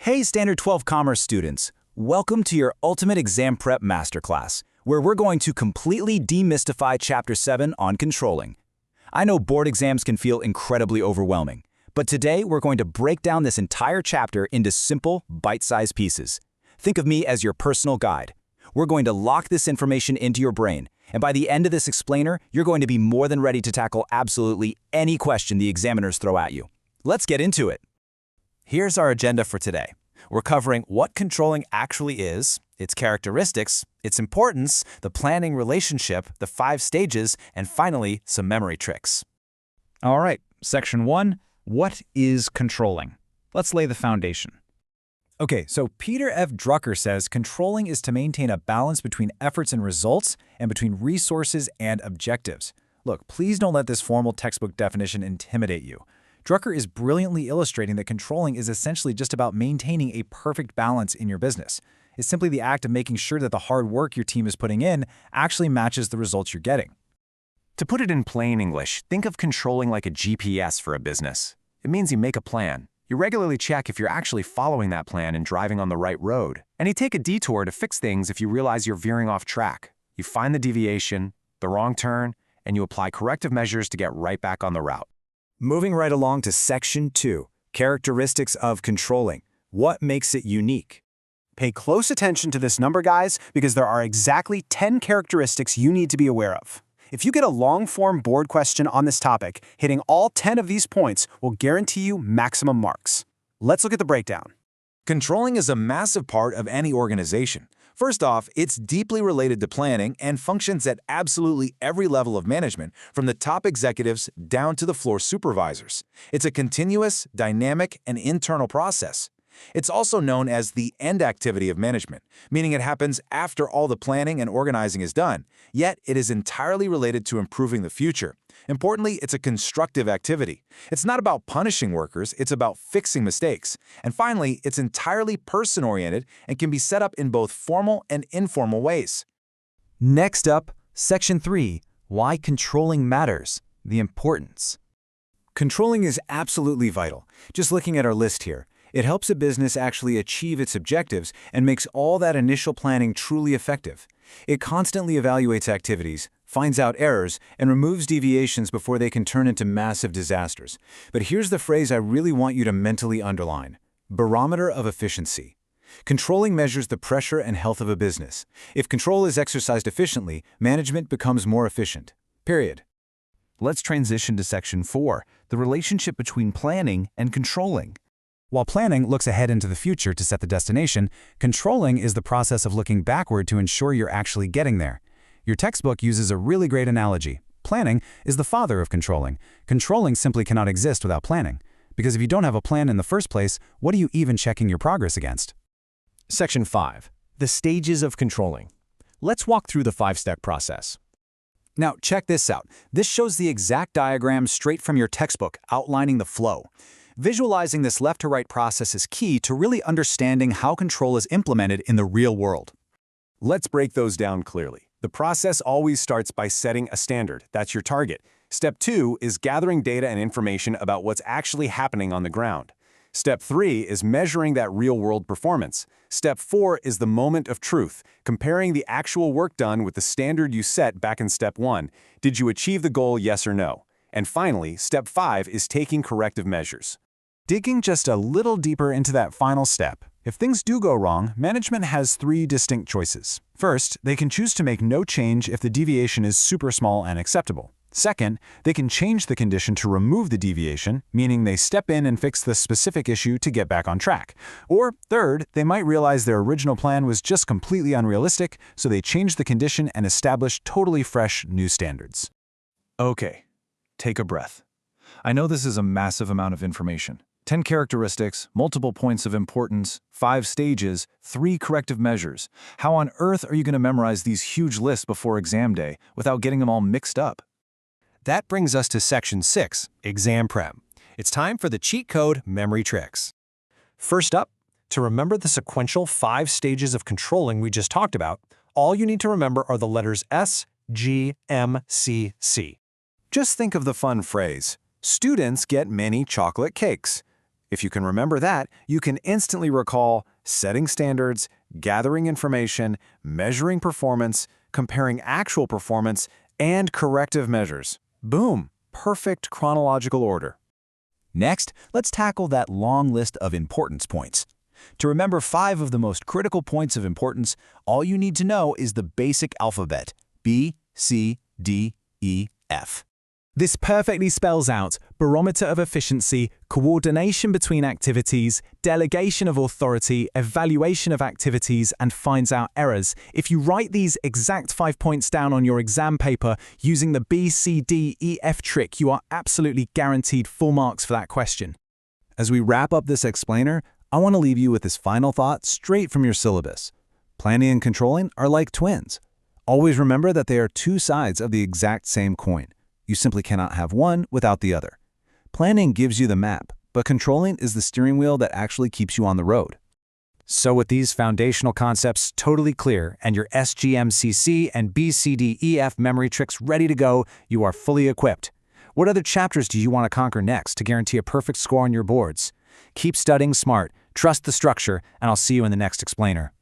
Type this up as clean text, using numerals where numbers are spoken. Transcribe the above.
Hey Standard 12 Commerce students, welcome to your Ultimate Exam Prep Masterclass, where we're going to completely demystify Chapter 7 on controlling. I know board exams can feel incredibly overwhelming, but today we're going to break down this entire chapter into simple, bite-sized pieces. Think of me as your personal guide. We're going to lock this information into your brain, and by the end of this explainer, you're going to be more than ready to tackle absolutely any question the examiners throw at you. Let's get into it. Here's our agenda for today. We're covering what controlling actually is, its characteristics, its importance, the planning relationship, the 5 stages, and finally, some memory tricks. All right, Section 1, what is controlling? Let's lay the foundation. Okay, so Peter F. Drucker says controlling is to maintain a balance between efforts and results and between resources and objectives. Look, please don't let this formal textbook definition intimidate you. Drucker is brilliantly illustrating that controlling is essentially just about maintaining a perfect balance in your business. It's simply the act of making sure that the hard work your team is putting in actually matches the results you're getting. To put it in plain English, think of controlling like a GPS for a business. It means you make a plan. You regularly check if you're actually following that plan and driving on the right road. And you take a detour to fix things if you realize you're veering off track. You find the deviation, the wrong turn, and you apply corrective measures to get right back on the route. Moving right along to Section 2, characteristics of controlling. What makes it unique? Pay close attention to this number, guys, because there are exactly 10 characteristics you need to be aware of. If you get a long-form board question on this topic, hitting all 10 of these points will guarantee you maximum marks. Let's look at the breakdown. Controlling is a massive part of any organization. First off, it's deeply related to planning and functions at absolutely every level of management, from the top executives down to the floor supervisors. It's a continuous, dynamic, and internal process. It's also known as the end activity of management, meaning it happens after all the planning and organizing is done, yet it is entirely related to improving the future. Importantly, it's a constructive activity. It's not about punishing workers, it's about fixing mistakes. And finally, it's entirely person-oriented and can be set up in both formal and informal ways. Next up, Section 3, why controlling matters, the importance. Controlling is absolutely vital. Just looking at our list here, it helps a business actually achieve its objectives and makes all that initial planning truly effective. It constantly evaluates activities, finds out errors, and removes deviations before they can turn into massive disasters. But here's the phrase I really want you to mentally underline: barometer of efficiency. Controlling measures the pressure and health of a business. If control is exercised efficiently, management becomes more efficient. Period. Let's transition to Section 4, the relationship between planning and controlling. While planning looks ahead into the future to set the destination, controlling is the process of looking backward to ensure you're actually getting there. Your textbook uses a really great analogy. Planning is the father of controlling. Controlling simply cannot exist without planning. Because if you don't have a plan in the first place, what are you even checking your progress against? Section 5. The stages of controlling. Let's walk through the 5-step process. Now, check this out. This shows the exact diagram straight from your textbook, outlining the flow. Visualizing this left-to-right process is key to really understanding how control is implemented in the real world. Let's break those down clearly. The process always starts by setting a standard. That's your target. Step 2 is gathering data and information about what's actually happening on the ground. Step 3 is measuring that real-world performance. Step 4 is the moment of truth, comparing the actual work done with the standard you set back in Step 1. Did you achieve the goal, yes or no? And finally, Step 5 is taking corrective measures. Digging just a little deeper into that final step, if things do go wrong, management has 3 distinct choices. First, they can choose to make no change if the deviation is super small and acceptable. Second, they can change the condition to remove the deviation, meaning they step in and fix the specific issue to get back on track. Or third, they might realize their original plan was just completely unrealistic, so they change the condition and establish totally fresh new standards. Okay, take a breath. I know this is a massive amount of information. 10 characteristics, multiple points of importance, 5 stages, 3 corrective measures. How on earth are you going to memorize these huge lists before exam day without getting them all mixed up? That brings us to Section 6, Exam Prep. It's time for the cheat code memory tricks. First up, to remember the sequential 5 stages of controlling we just talked about, all you need to remember are the letters S, G, M, C, C. Just think of the fun phrase, students get many chocolate cakes. If you can remember that, you can instantly recall setting standards, gathering information, measuring performance, comparing actual performance, and corrective measures. Boom! Perfect chronological order. Next, let's tackle that long list of importance points. To remember 5 of the most critical points of importance, all you need to know is the basic alphabet: B, C, D, E, F. This perfectly spells out barometer of efficiency, coordination between activities, delegation of authority, evaluation of activities, and finds out errors. If you write these exact 5 points down on your exam paper using the B, C, D, E, F trick, you are absolutely guaranteed full marks for that question. As we wrap up this explainer, I want to leave you with this final thought straight from your syllabus. Planning and controlling are like twins. Always remember that they are 2 sides of the exact same coin. You simply cannot have one without the other. Planning gives you the map, but controlling is the steering wheel that actually keeps you on the road. So with these foundational concepts totally clear and your SGMCC and BCDEF memory tricks ready to go, you are fully equipped. What other chapters do you want to conquer next to guarantee a perfect score on your boards? Keep studying smart, trust the structure, and I'll see you in the next explainer.